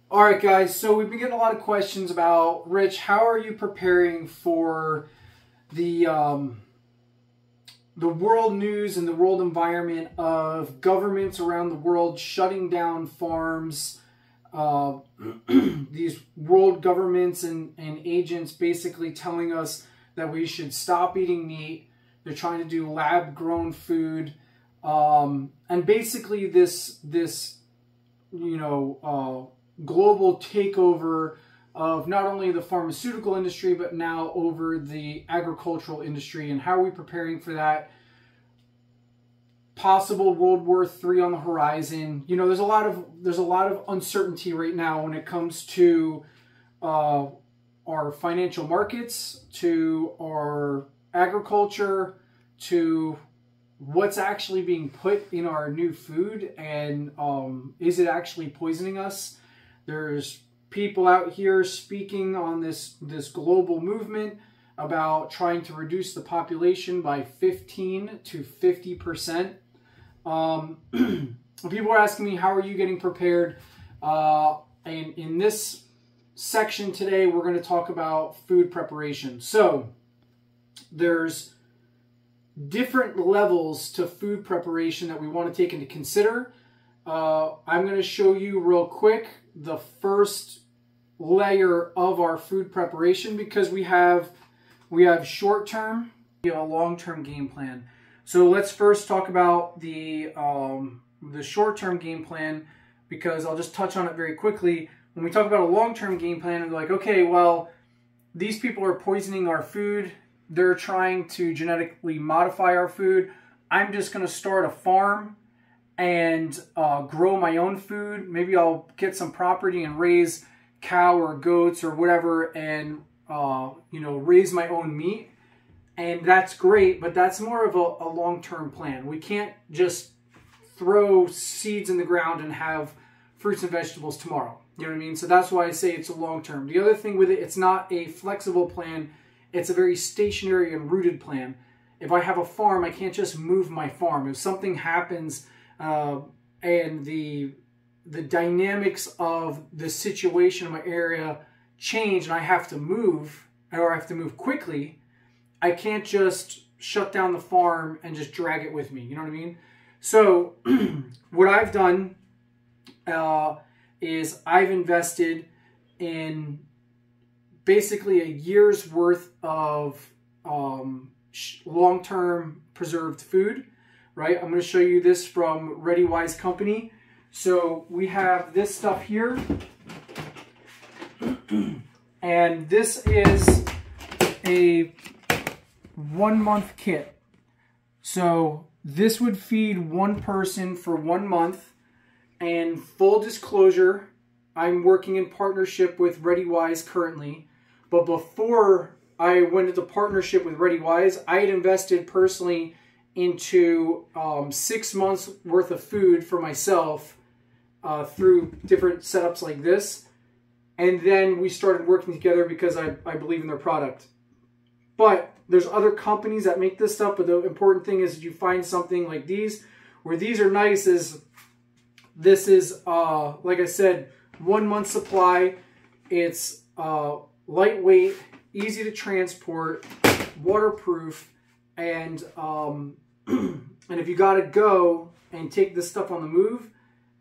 All right, guys, so we've been getting a lot of questions about, Rich, how are you preparing for the world news and the world environment of governments around the world shutting down farms, these world governments and agents basically telling us that we should stop eating meat. They're trying to do lab-grown food, and basically this global takeover of not only the pharmaceutical industry, but now over the agricultural industry. And how are we preparing for that? Possible World War III on the horizon. You know, there's a lot of uncertainty right now when it comes to our financial markets, to our agriculture, to what's actually being put in our new food, and is it actually poisoning us? There's people out here speaking on this global movement about trying to reduce the population by 15 to 50%. People are asking me, how are you getting prepared? And in this section today, we're going to talk about food preparation. So there's different levels to food preparation that we want to take into consider. I'm going to show you real quick the first layer of our food preparation, because we have short-term, we have a long-term game plan. So let's first talk about the short-term game plan, because I'll just touch on it very quickly. When we talk about a long-term game plan, we're like, okay, well, these people are poisoning our food. They're trying to genetically modify our food. I'm just going to start a farm and grow my own food. Maybe I'll get some property and raise cow or goats or whatever, and raise my own meat. And that's great, but that's more of a long-term plan. We can't just throw seeds in the ground and have fruits and vegetables tomorrow. You know what I mean? So that's why I say it's a long-term. The other thing with it, it's not a flexible plan. It's a very stationary and rooted plan. If I have a farm, I can't just move my farm. If something happens and the dynamics of the situation in my area change and I have to move, or I have to move quickly, I can't just shut down the farm and just drag it with me. You know what I mean? So what I've done is I've invested in basically a year's worth of long-term preserved food, right? I'm going to show you this from ReadyWise Company. So we have this stuff here, and this is a 1-month kit. So this would feed one person for 1 month. And full disclosure, I'm working in partnership with ReadyWise currently. But before I went into partnership with ReadyWise, I had invested personally into 6 months worth of food for myself through different setups like this. And then we started working together because I believe in their product. But there's other companies that make this stuff, but the important thing is you find something like these, where these are nice. This is, like I said, 1 month supply. It's lightweight, easy to transport, waterproof, and if you gotta go and take this stuff on the move,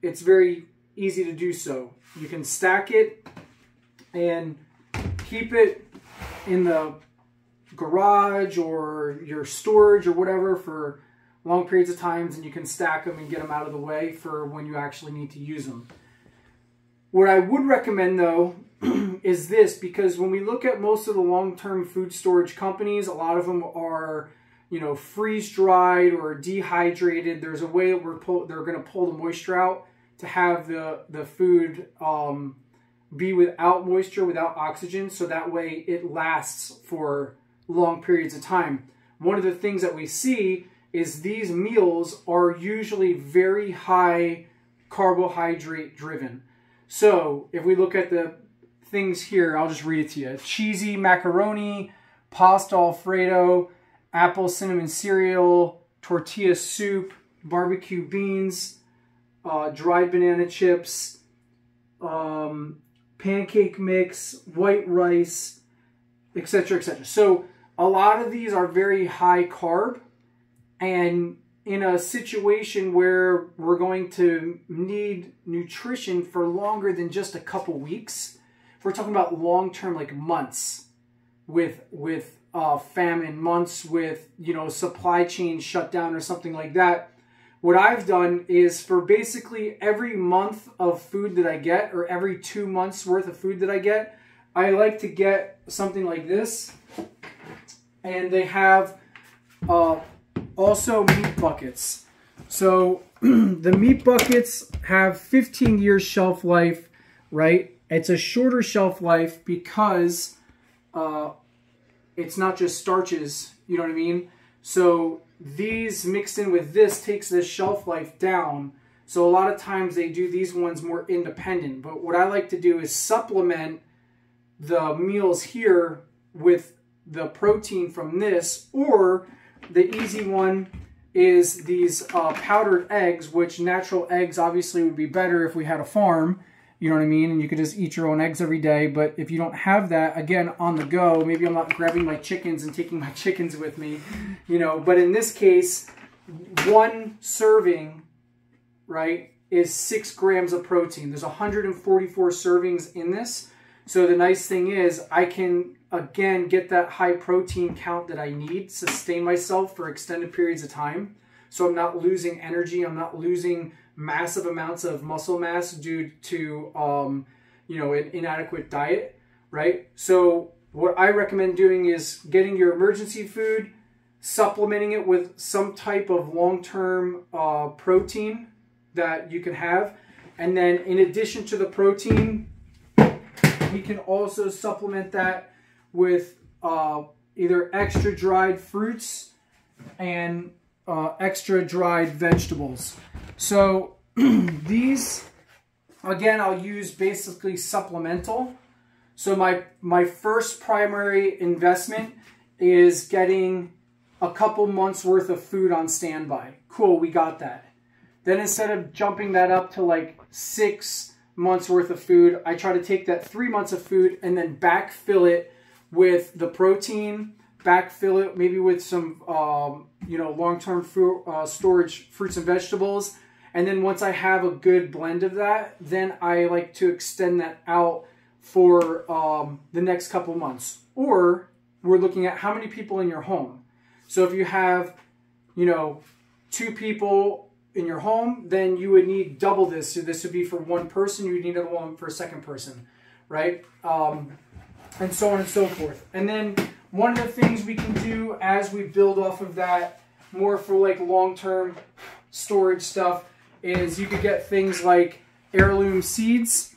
it's very easy to do so. You can stack it and keep it in the garage or your storage or whatever for long periods of times, and you can stack them and get them out of the way for when you actually need to use them. What I would recommend though is this, because when we look at most of the long-term food storage companies, a lot of them are, freeze-dried or dehydrated. There's a way that they're going to pull the moisture out to have the food be without moisture, without oxygen, so that way it lasts for long periods of time. One of the things that we see is these meals are usually very high carbohydrate driven. So if we look at the things here, I'll just read it to you. Cheesy macaroni, pasta alfredo, apple cinnamon cereal, tortilla soup, barbecue beans, dried banana chips, pancake mix, white rice, etc., etc. So a lot of these are very high carb, and in a situation where we're going to need nutrition for longer than just a couple weeks, if we're talking about long-term, like months with famine, months with, you know, supply chain shutdown or something like that, what I've done is for basically every month of food that I get, or every 2 months worth of food that I get, I like to get something like this. And they have also meat buckets. So the meat buckets have 15 years shelf life, right? It's a shorter shelf life because it's not just starches, you know what I mean? So these mixed in with this takes the shelf life down. So a lot of times they do these ones more independent. But what I like to do is supplement the meals here with the protein from this, or the easy one is these powdered eggs, which natural eggs obviously would be better if we had a farm, you know what I mean? And you could just eat your own eggs every day. But if you don't have that, again, on the go, maybe I'm not grabbing my chickens and taking my chickens with me, you know. But in this case, one serving, right, is 6 grams of protein. There's 144 servings in this. So the nice thing is I can, again, get that high protein count that I need, sustain myself for extended periods of time. So I'm not losing energy. I'm not losing massive amounts of muscle mass due to, you know, an inadequate diet, right? So what I recommend doing is getting your emergency food, supplementing it with some type of long-term protein that you can have. And then in addition to the protein, we can also supplement that with either extra dried fruits and extra dried vegetables. So these, again, I'll use basically supplemental. So my first primary investment is getting a couple months worth of food on standby. Cool, we got that. Then instead of jumping that up to like 6 months worth of food, I try to take that 3 months of food and then backfill it with the protein, backfill it maybe with some you know, long-term storage fruits and vegetables. And then once I have a good blend of that, then I like to extend that out for the next couple months. Or we're looking at how many people in your home. So if you have, you know, 2 people in your home, then you would need double this. So this would be for 1 person. You would need another one for a 2nd person, right? And so on and so forth. And then one of the things we can do as we build off of that, more for like long-term storage stuff, is you could get things like heirloom seeds.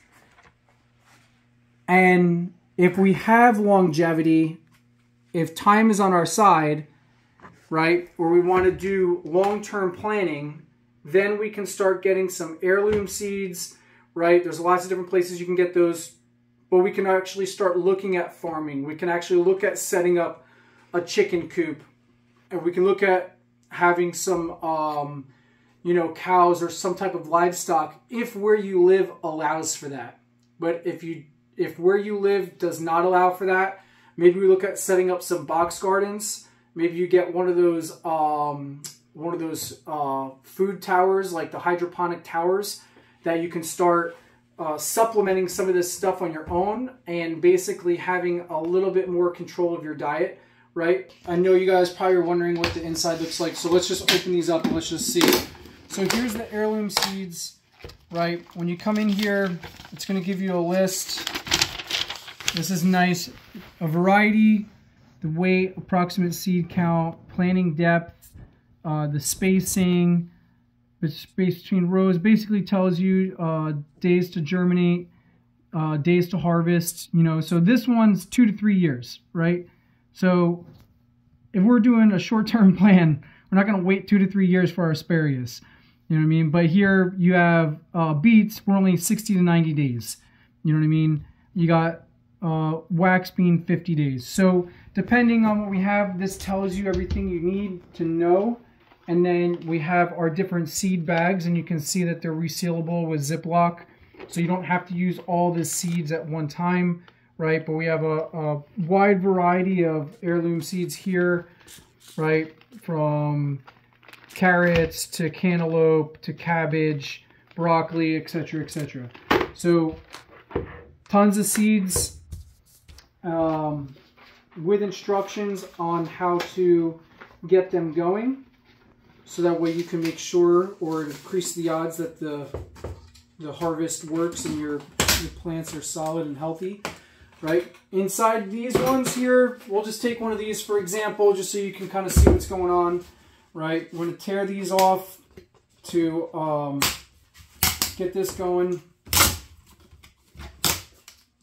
And if we have longevity, if time is on our side, right, or we want to do long-term planning, then we can start getting some heirloom seeds, right? There's lots of different places you can get those, but we can actually start looking at farming. We can actually look at setting up a chicken coop, and we can look at having some, you know, cows or some type of livestock if where you live allows for that. But if where you live does not allow for that, maybe we look at setting up some box gardens. Maybe you get one of those food towers, like the hydroponic towers, that you can start supplementing some of this stuff on your own and basically having a little bit more control of your diet, right? I know you guys probably are wondering what the inside looks like, so let's just open these up and let's just see. So here's the heirloom seeds, right? When you come in here, it's going to give you a list. This is nice. A variety, the weight, approximate seed count, planting depth, the spacing, the space between rows. Basically tells you days to germinate, days to harvest, you know. So this one's 2 to 3 years, right? So if we're doing a short-term plan, we're not going to wait 2 to 3 years for our asparagus, you know what I mean? But here you have beets, we're only 60 to 90 days, you know what I mean? You got wax bean 50 days. So depending on what we have, this tells you everything you need to know. And then we have our different seed bags, and you can see that they're resealable with Ziploc. so you don't have to use all the seeds at one time, right? But we have a wide variety of heirloom seeds here, right? From carrots to cantaloupe to cabbage, broccoli, etc., etc. So tons of seeds with instructions on how to get them going, so that way you can make sure or increase the odds that the harvest works and your plants are solid and healthy, right? Inside these ones here, we'll just take one of these for example, just so you can kind of see what's going on, right? We're going to tear these off to get this going.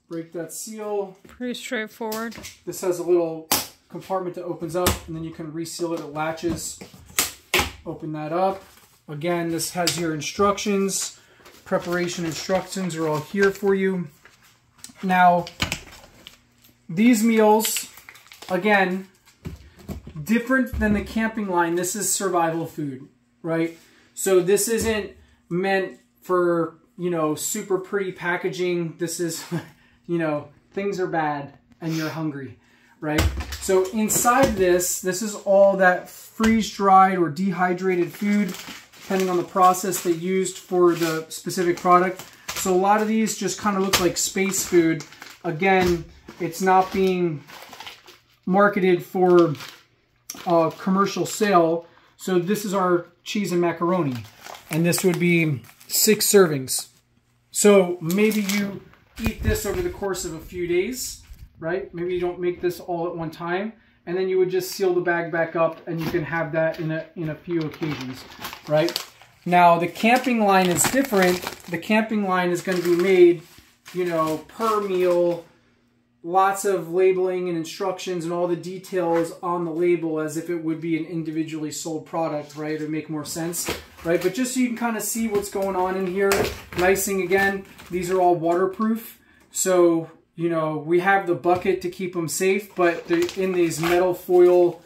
Break that seal. Pretty straightforward. This has a little compartment that opens up, and then you can reseal it. It latches. Open that up. Again, this has your instructions. Preparation instructions are all here for you. Now, these meals, again, different than the camping line. This is survival food, right? So this isn't meant for, you know, super pretty packaging. This is, you know, things are bad and you're hungry, right? So inside this is all that freeze-dried or dehydrated food, depending on the process they used for the specific product. So a lot of these just kind of look like space food. Again, it's not being marketed for commercial sale. So this is our cheese and macaroni, and this would be 6 servings. So maybe you eat this over the course of a few days, right? Maybe you don't make this all at one time, and then you would just seal the bag back up, and you can have that in a few occasions, right? Now the camping line is different. The camping line is going to be made, you know, per meal, lots of labeling and instructions and all the details on the label as if it would be an individually sold product, right? It would make more sense, right? But just so you can kind of see what's going on in here. Nice thing again, these are all waterproof. So, you know, we have the bucket to keep them safe, but they're in these metal foil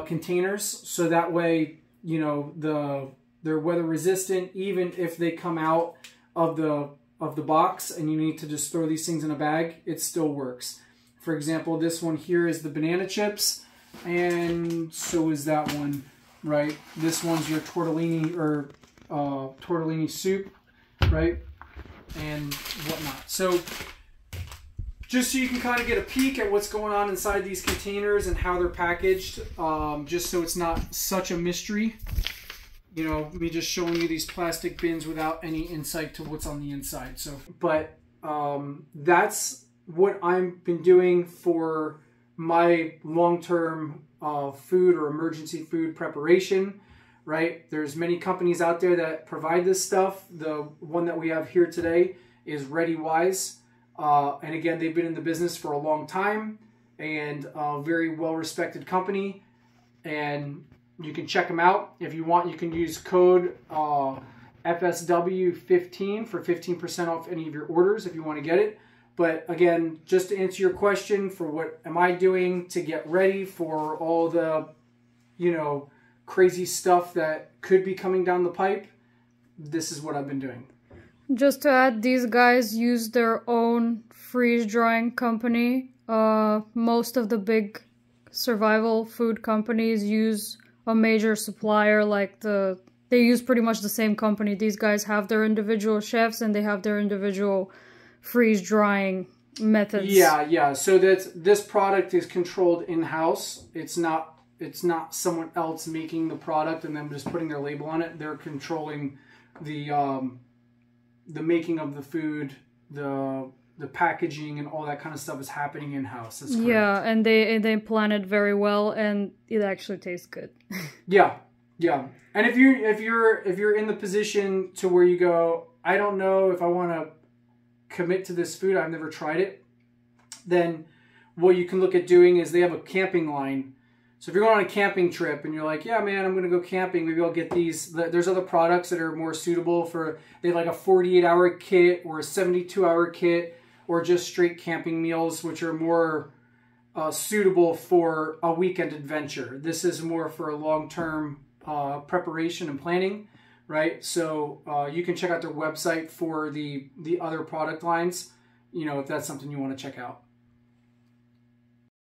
containers. So that way, you know, they're weather resistant, even if they come out of the box and you need to just throw these things in a bag, it still works. For example, this one here is the banana chips, and so is that one, right? This one's your tortellini or tortellini soup, right? And whatnot. So just so you can kind of get a peek at what's going on inside these containers and how they're packaged, just so it's not such a mystery. You know, me just showing you these plastic bins without any insight to what's on the inside. So, but that's what I've been doing for my long-term food or emergency food preparation, right? There's many companies out there that provide this stuff. The one that we have here today is ReadyWise. And again, they've been in the business for a long time and a very well-respected company. And you can check them out. If you want, you can use code FSW15 for 15% off any of your orders if you want to get it. But again, just to answer your question for what am I doing to get ready for all the, you know, crazy stuff that could be coming down the pipe, this is what I've been doing. Just to add, these guys use their own freeze-drying company. Most of the big survival food companies use a major supplier, like they use pretty much the same company. These guys have their individual chefs and they have their individual freeze-drying methods. Yeah. So this product is controlled in-house. It's not someone else making the product and then just putting their label on it. They're controlling the making of the food, the packaging and all that kind of stuff is happening in-house. That's correct. Yeah, and they plan it very well, and it actually tastes good. Yeah. And if you're in the position to where you go, I don't know if I want to commit to this food, I've never tried it, then what you can look at doing is they have a camping line. So if you're going on a camping trip and you're like, yeah, man, I'm going to go camping, maybe I'll get these. There's other products that are more suitable for, they have like a 48-hour kit or a 72-hour kit, or just straight camping meals, which are more suitable for a weekend adventure. This is more for a long-term preparation and planning, right? So you can check out their website for the other product lines, you know, if that's something you want to check out.